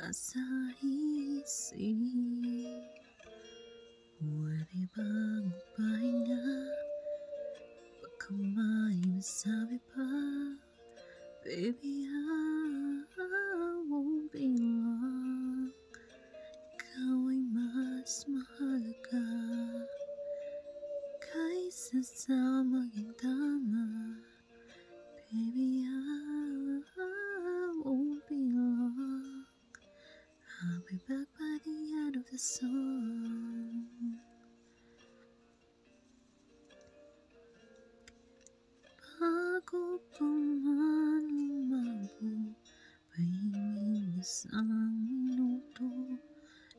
nasa isip. Pwede bang magpahinga? Baka may masabi pa. Baby, I won't be long. Ikaw ay mas mahalaga kaysa sa maging tama. Baby, I won't be long. I'll be back by the end of the song. Bago pa man lumabo, pahingin isang minuto.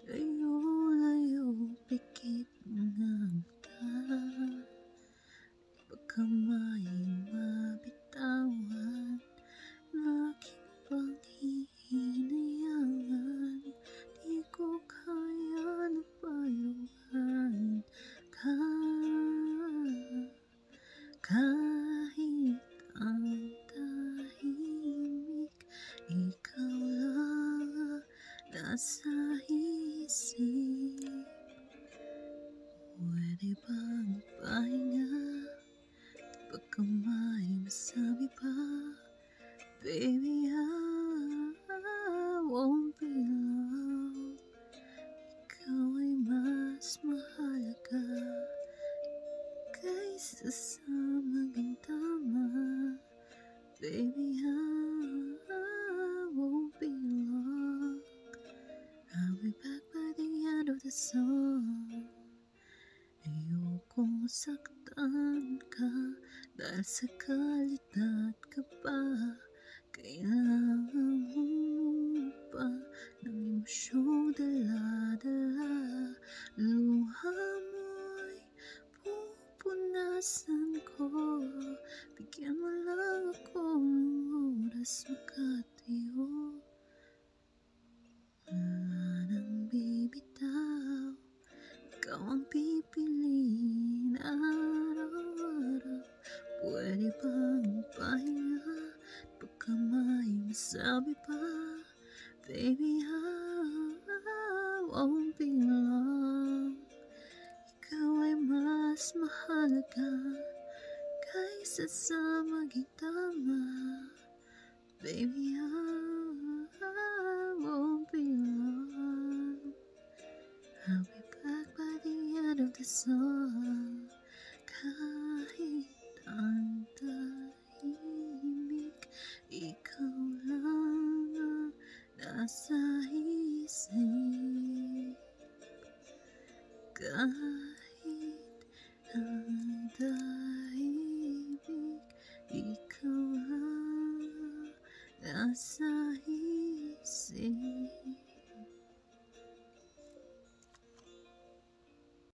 Layo-layo, pikit ng mata. Baka may mabitawan na aking paghihinayangan. Di ko kaya na paluhan ka. Kahit ang tahimik, ikaw lang nasa isip. Pwede bang magpahinga? Baka may masabi pa. Baby, I won't be long. Ikaw ay mas mahalaga kaysa sa maging tama. Baby, I won't be long. I'll be back by the end of the song. Ayokong saktan ka dahil sa kalidad ka pa. Kailangan mo pa ng emosyong dala-dala. Luha mo'y pupunasan ko. Bigyan mo lang ako ng oras makatayo. Wala nang bibitaw, ikaw ang pipiliin araw-araw. Pwede bang pahinga? Baka may masabi pa. Baby, I won't be long. Ikaw ay mas mahalaga kaysa sa maging tama. Baby, I won't be long. I'll be back by the end of the song. Kahit ang tahimik, ikaw lang ang nasa isip. Kahit ang tahimik, ikaw lang nasa